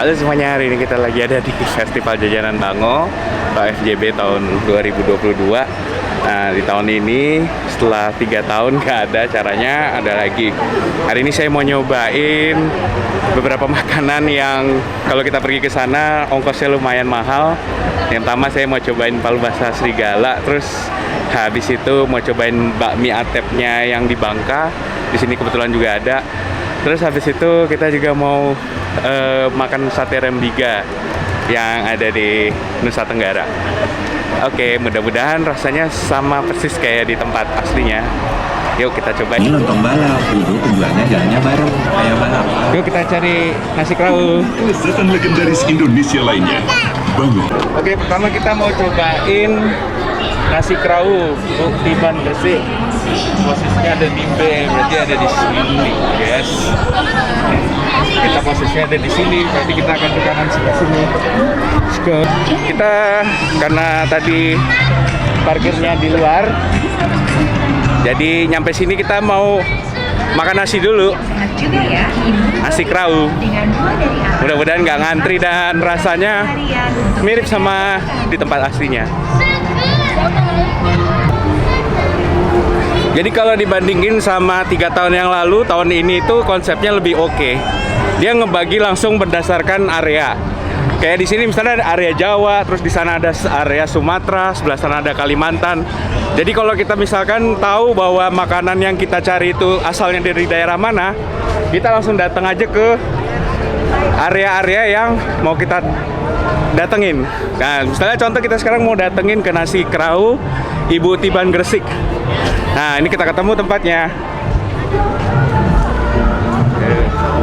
Halo semuanya, hari ini kita lagi ada di Festival Jajanan Bango atau FJB tahun 2022. Nah, di tahun ini setelah 3 tahun nggak ada acaranya, ada lagi. Hari ini saya mau nyobain beberapa makanan yang kalau kita pergi ke sana ongkosnya lumayan mahal. Yang pertama saya mau cobain palu basah serigala, terus habis itu mau cobain bakmi atepnya yang di Bangka. Di sini kebetulan juga ada. Terus habis itu kita juga mau makan sate rembiga yang ada di Nusa Tenggara. Oke, mudah-mudahan rasanya sama persis kayak di tempat aslinya. Yuk kita cobain. Ini lontong balap, dulu penjualnya jalannya bareng kayak balap. Yuk kita cari nasi kerawu. Kelezatan legendaris Indonesia lainnya. Bango. Oke, pertama kita mau cobain nasi kerawu Tiban Gresik. Posisinya ada di B, berarti ada di sini, guys. Kita posisinya ada di sini, berarti kita akan ke kanan sebelah sini. Kita karena tadi parkirnya di luar, jadi nyampe sini kita mau makan nasi dulu. Nasi kerawu. Mudah-mudahan nggak ngantri dan rasanya mirip sama di tempat aslinya. Jadi kalau dibandingin sama 3 tahun yang lalu, tahun ini itu konsepnya lebih oke. Dia ngebagi langsung berdasarkan area. Kayak di sini misalnya ada area Jawa, terus di sana ada area Sumatera, sebelah sana ada Kalimantan. Jadi kalau kita misalkan tahu bahwa makanan yang kita cari itu asalnya dari daerah mana, kita langsung datang aja ke area-area yang mau kita datengin. Nah, misalnya contoh kita sekarang mau datengin ke nasi kerawu Ibu Tiban Gresik. Nah, ini kita ketemu tempatnya.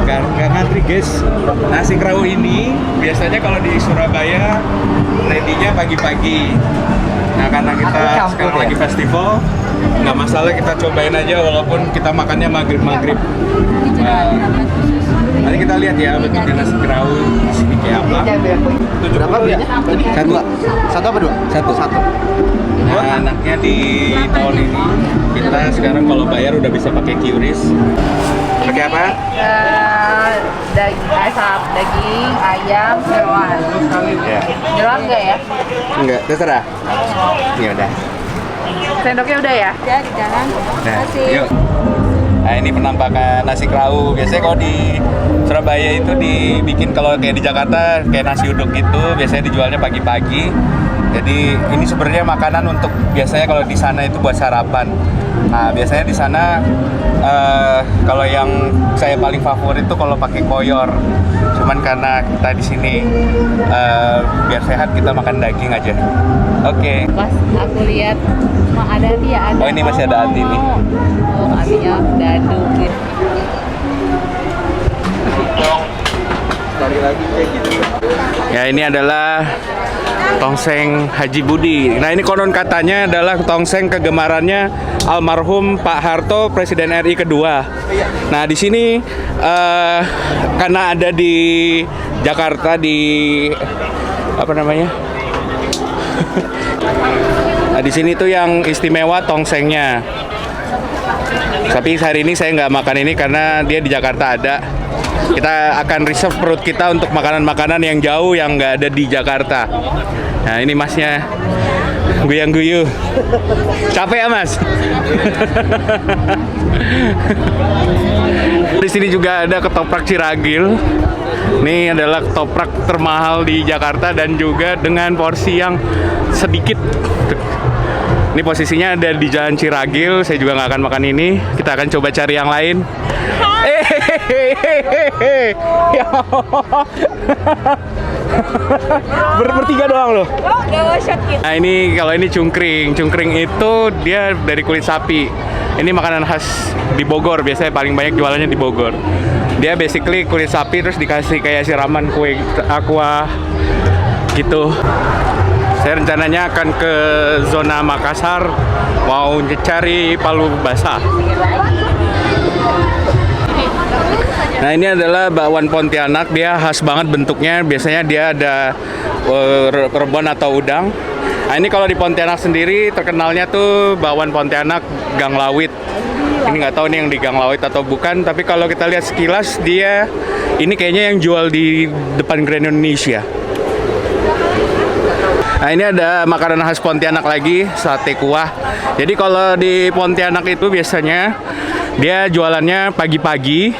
Gak ngantri guys. Nasi kerawu ini biasanya kalau di Surabaya ready-nya pagi-pagi. Nah, karena kita sekarang lagi festival, nggak masalah kita cobain aja walaupun kita makannya maghrib-maghrib. Nah, nanti kita lihat ya bentuknya nasi kerawu di sini kayak apa. Berapa belinya? Satu apa dua? Satu. Nah, anaknya di tahun ini kita sekarang kalau bayar udah bisa pakai QRIS. Pakai apa? Daging asap, daging, ayam, jeroan. Ya. Jeroan enggak ya? Enggak, terserah. Ya udah. Sendoknya udah ya? Ya, di jalan. Nah, yuk. Nah, ini penampakan nasi kerawu. Biasanya kalau di Surabaya itu dibikin, kalau kayak di Jakarta kayak nasi uduk gitu, biasanya dijualnya pagi-pagi. Jadi ini sebenarnya makanan untuk biasanya kalau di sana itu buat sarapan. Nah, biasanya di sana kalau yang saya paling favorit tuh kalau pakai koyor. Cuman karena kita di sini biar sehat kita makan daging aja. Oke. Pas aku lihat ada hati ya, ada. Oh, ini masih ada hati nih. Oh, hatinya dadu gitu. Ya, ini adalah tongseng Haji Budi. Nah, ini konon katanya adalah tongseng kegemarannya almarhum Pak Harto, Presiden RI kedua. Nah, di sini karena ada di Jakarta di apa namanya? Nah, di sini tuh yang istimewa tongsengnya. Tapi hari ini saya nggak makan ini karena dia di Jakarta ada. Kita akan reserve perut kita untuk makanan-makanan yang jauh yang nggak ada di Jakarta. Nah, ini masnya guyang-guyu. Capek ya, Mas? Di sini juga ada ketoprak Ciragil. Ini adalah ketoprak termahal di Jakarta dan juga dengan porsi yang sedikit. Ini posisinya ada di Jalan Ciragil. Saya juga nggak akan makan ini. Kita akan coba cari yang lain. Ya bertiga doang loh. Nah, ini kalau ini cungkring. Cungkring itu dia dari kulit sapi. Ini makanan khas di Bogor. Biasanya paling banyak jualannya di Bogor. Dia basically kulit sapi terus dikasih kayak siraman kue aqua gitu. Saya rencananya akan ke zona Makassar, mau cari palu basah. Nah, ini adalah bakwan Pontianak. Dia khas banget bentuknya. Biasanya dia ada rebon atau udang. Nah, ini kalau di Pontianak sendiri terkenalnya tuh bakwan Pontianak Gang Lawit. Ini nggak tahu nih yang di Gang Lawit atau bukan. Tapi kalau kita lihat sekilas dia Ini kayaknya yang jual di depan Grand Indonesia. Nah ini ada makanan khas Pontianak lagi, sate kuah. Jadi kalau di Pontianak itu biasanya dia jualannya pagi-pagi,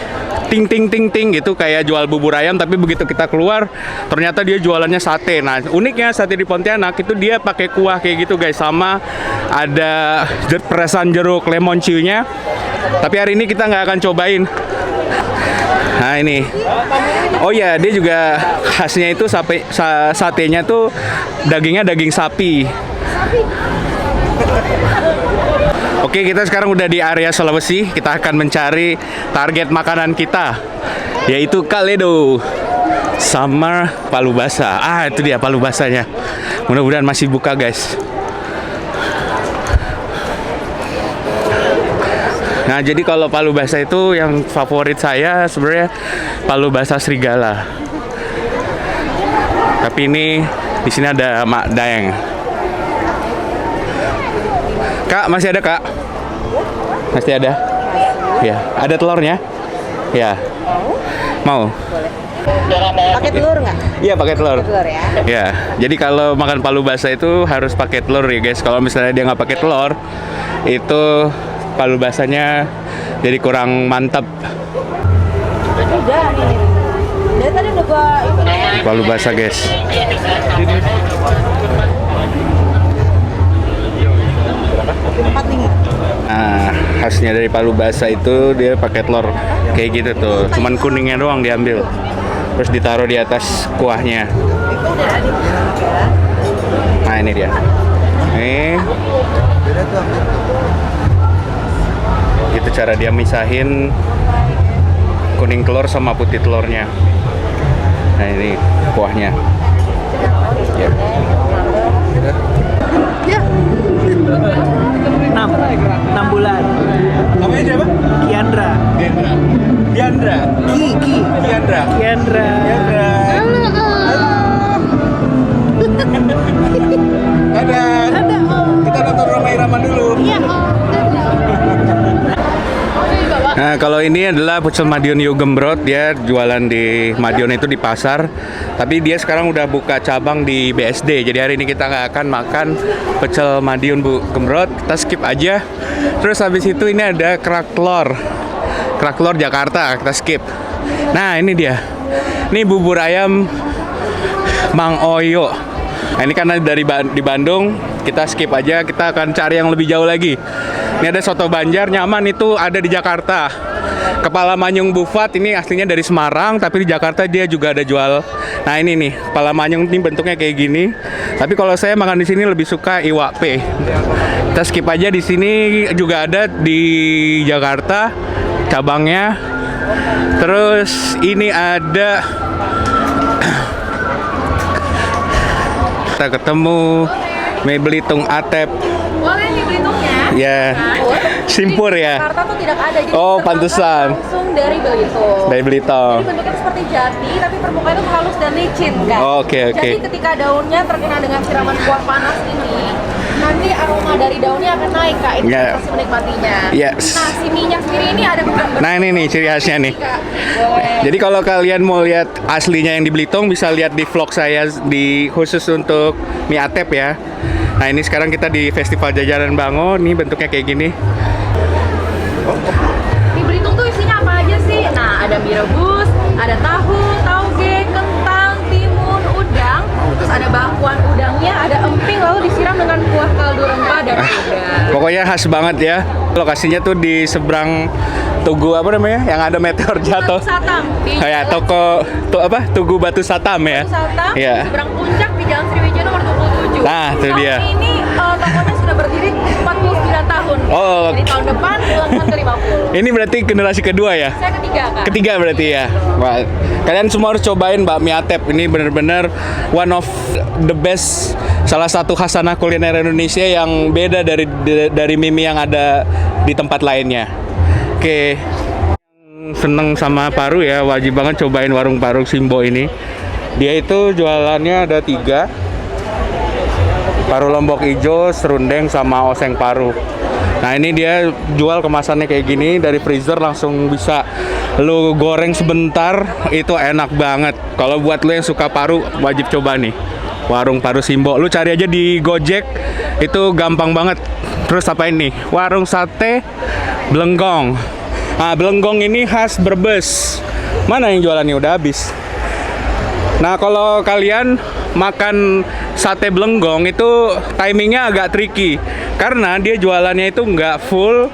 ting ting ting ting gitu, kayak jual bubur ayam, tapi begitu kita keluar ternyata dia jualannya sate. Nah uniknya sate di Pontianak itu dia pakai kuah kayak gitu guys, sama ada perasan jeruk lemon ciunya. Tapi hari ini kita nggak akan cobain. Nah ini, oh ya dia juga khasnya itu satenya tuh dagingnya daging sapi. Oke, kita sekarang udah di area Sulawesi. Kita akan mencari target makanan kita, yaitu Kaledo sama palu basah. Ah itu dia palu basahnya. Mudah-mudahan masih buka guys. Nah, jadi kalau palu basah itu yang favorit saya sebenarnya palu basah serigala. Tapi ini di sini ada Mak Daeng. Kak, masih ada Kak? Masih ada? Ya, ada telurnya? Ya. Mau? Pakai telur nggak? Iya, pakai telur. Telur ya. Ya, jadi kalau makan palu basah itu harus pakai telur ya guys. Kalau misalnya dia nggak pakai telur, itu palu basahnya jadi kurang mantap. Udah nih. Dia tadi udah gua itu. Palu basah guys. Nah, khasnya dari palu basah itu dia pakai telur kayak gitu tuh. Cuman kuningnya doang diambil. Terus ditaruh di atas kuahnya. Nah, ini dia. Nih. Itu cara dia misahin kuning telur sama putih telurnya. Nah ini kuahnya. Ya. 6 bulan. Namanya siapa? Kiandra. Diandra. Diandra. Kiandra. Ada. Kita nonton Roma Irama dulu. Nah, kalau ini adalah pecel Madiun Yu Gembrot. Dia jualan di Madiun itu di pasar. Tapi dia sekarang udah buka cabang di BSD. Jadi hari ini kita nggak akan makan pecel Madiun Bu Gembrot. Kita skip aja. Terus habis itu ini ada kerak telur. Kerak telur Jakarta. Kita skip. Nah, ini dia. Ini bubur ayam Mang Oyo. Nah, ini karena di Bandung, kita skip aja. Kita akan cari yang lebih jauh lagi. Ini ada soto Banjar, nyaman itu ada di Jakarta. Kepala manyung bufat ini aslinya dari Semarang, tapi di Jakarta dia juga ada jual. Nah ini nih, kepala manyung ini bentuknya kayak gini. Tapi kalau saya makan di sini lebih suka iwak P. Kita skip aja, di sini juga ada di Jakarta cabangnya. Terus ini ada kita ketemu mie Belitung Atep. Boleh nih Belitungnya. Ya, simpur ya. Jakarta tuh tidak ada. Jadi Oh, kita pantesan. langsung dari Belitung. Dari Belitung. Jadi bentuknya seperti jati, tapi permukaan itu halus dan licin kan. Oh, oke. Jadi ketika daunnya terkena dengan siraman kuah panas ini, nanti aroma dari daunnya akan naik Kak. Itu Ya. pasti menikmatinya. Yes. Nah, si minyak sendiri ini ada beberapa. Nah ini nih ciri khasnya nih. Kak. Boleh. Jadi kalau kalian mau lihat aslinya yang di Belitung, bisa lihat di vlog saya di khusus untuk mie Atep ya. Nah ini sekarang kita di Festival Jajanan Bango. Nih bentuknya kayak gini. Di Belitung tuh isinya apa aja sih? Nah, ada mie rebus, ada tahu, tauge, kentang, timun, udang, terus ada bakwan udangnya, ada emping, lalu disiram dengan kuah kaldu rempah dan udang. Pokoknya khas banget ya. Lokasinya tuh di seberang Tugu apa namanya? Yang ada meteor jatuh. Batu Satam. Di Kayak jalan Tugu Batu Satam ya. Batu Satam, Iya. di seberang puncak di Jalan Sriwijaya nomor 27. Nah, itu dia. Tahun ini tokonya sudah berdiri 49 tahun. Oh. Jadi tahun depan ulang tahun ke-50. Ini berarti generasi kedua ya? Saya ketiga, Kak. Ketiga berarti ya. Wah, kalian semua harus cobain bakmi Atep. Ini benar-benar one of the best, salah satu khasanah kuliner Indonesia yang beda dari mie yang ada di tempat lainnya. Oke. Seneng sama paru ya, wajib banget cobain warung paru Simbo ini. Dia itu jualannya ada 3. Paru lombok hijau, serundeng, sama oseng paru. Nah ini dia jual kemasannya kayak gini, dari freezer langsung bisa lu goreng sebentar itu enak banget. Kalau buat lu yang suka paru wajib coba nih. Warung Paru Simbo. Lu cari aja di Gojek. Itu gampang banget. Terus apa ini? Warung sate Belenggong. Nah, Belenggong ini khas Brebes. Mana yang jualannya udah habis. Nah, kalau kalian makan sate Belenggong itu timingnya agak tricky. Karena dia jualannya itu nggak full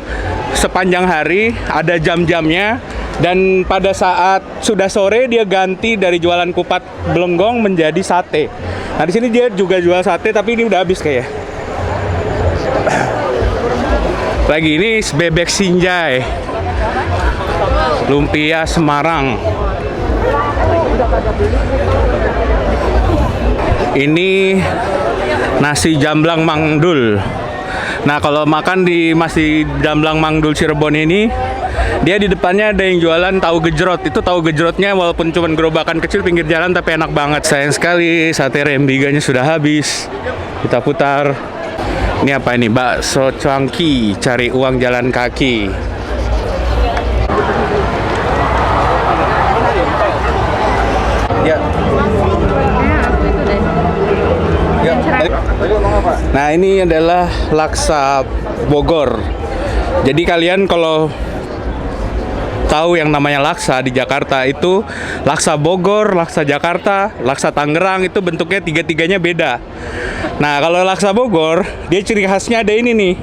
sepanjang hari, ada jam-jamnya. Dan pada saat sudah sore dia ganti dari jualan kupat Belenggong menjadi sate. Nah, di sini dia juga jual sate tapi ini udah habis kayak. Lagi ini bebek Sinjai. Lumpia Semarang. Ini nasi jamblang Mangdul. Nah, kalau makan di nasi jamblang Mangdul Cirebon ini, dia di depannya ada yang jualan tahu gejrot. Itu tahu gejrotnya walaupun cuma gerobakan kecil pinggir jalan tapi enak banget. Sayang sekali sate rembiganya sudah habis. Kita putar. Ini apa ini? Bakso cuangki, cari uang jalan kaki. Ya. Ya. Nah, ini adalah laksa Bogor. Jadi kalian kalau tahu yang namanya laksa di Jakarta itu laksa Bogor, laksa Jakarta, laksa Tangerang itu bentuknya tiga-tiganya beda. Nah, kalau laksa Bogor dia ciri khasnya ada ini nih.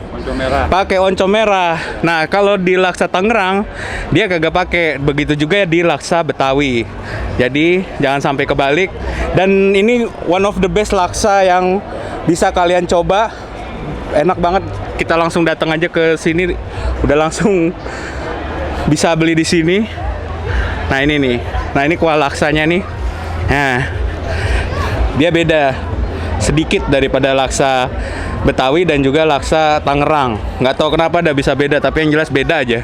Pakai oncom merah. Nah, kalau di laksa Tangerang dia kagak pakai. Begitu juga di laksa Betawi. Jadi jangan sampai kebalik. Dan ini one of the best laksa yang bisa kalian coba. Enak banget. Kita langsung datang aja ke sini. Udah langsung bisa beli di sini. Nah, ini nih. Nah, ini kuah laksanya nih. Nah, dia beda sedikit daripada laksa Betawi dan juga laksa Tangerang. Nggak tahu kenapa ada bisa beda, tapi yang jelas beda aja.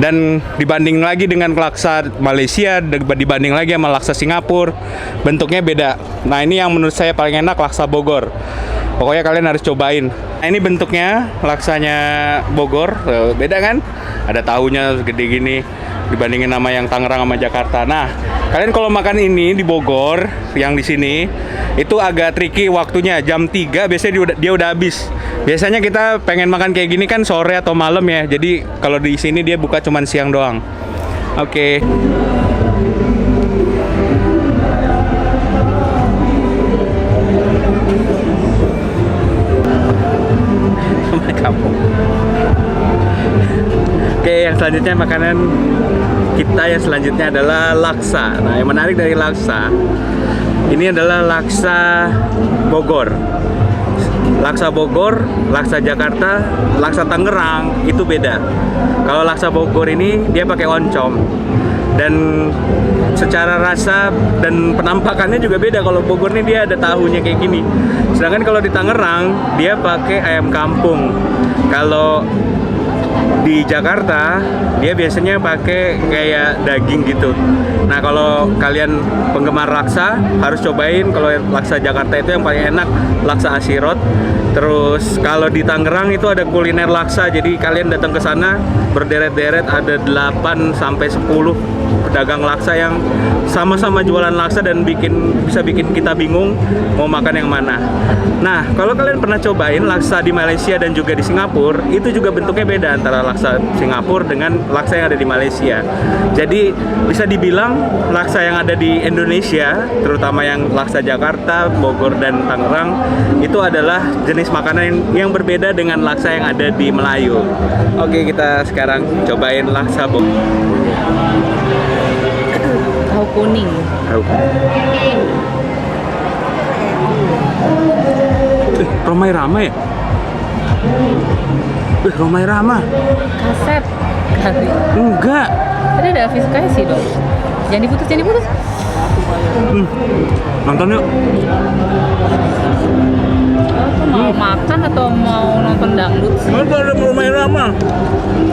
Dan dibanding lagi dengan laksa Malaysia, dibanding lagi sama laksa Singapura, bentuknya beda. Nah, ini yang menurut saya paling enak laksa Bogor. Pokoknya kalian harus cobain. Nah, ini bentuknya laksanya Bogor, beda kan? Ada tahunya segede gini dibandingin sama yang Tangerang sama Jakarta. Nah, kalian kalau makan ini di Bogor, yang di sini itu agak tricky waktunya. Jam 3 biasanya dia udah habis. Biasanya kita pengen makan kayak gini kan sore atau malam ya. Jadi kalau di sini dia buka cuman siang doang. Oke. Kampung. Oke, yang selanjutnya makanan kita yang selanjutnya adalah laksa. Nah, yang menarik dari laksa ini adalah laksa Bogor. Laksa Bogor, laksa Jakarta, laksa Tangerang itu beda. Kalau laksa Bogor ini dia pakai oncom. Dan secara rasa dan penampakannya juga beda. Kalau Bogor ini dia ada tahunya kayak gini. Sedangkan kalau di Tangerang dia pakai ayam kampung. Kalau di Jakarta dia biasanya pakai kayak daging gitu. Nah, kalau kalian penggemar laksa harus cobain. Kalau laksa Jakarta itu yang paling enak laksa Asirot. Terus kalau di Tangerang itu ada kuliner laksa. Jadi kalian datang ke sana berderet-deret ada 8 sampai 10 pedagang laksa yang sama-sama jualan laksa dan bisa bikin kita bingung mau makan yang mana. Nah, kalau kalian pernah cobain laksa di Malaysia dan juga di Singapura, itu juga bentuknya beda antara laksa Singapura dengan laksa yang ada di Malaysia. Jadi bisa dibilang laksa yang ada di Indonesia, terutama yang laksa Jakarta, Bogor, dan Tangerang, itu adalah jenis makanan yang berbeda dengan laksa yang ada di Melayu. Oke, kita sekarang cobain laksa Bogor. Tahu kuning. Romai Rama ya? Romai Rama. Kaset kali. Enggak. Tadi ada Fiskasi dong. Jangan diputus, jangan diputus. Nonton yuk. Lo mau makan atau mau nonton dangdut sih? Nonton ada Romai Rama.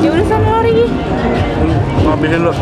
Ya udah sana lari. Ngabisin lu.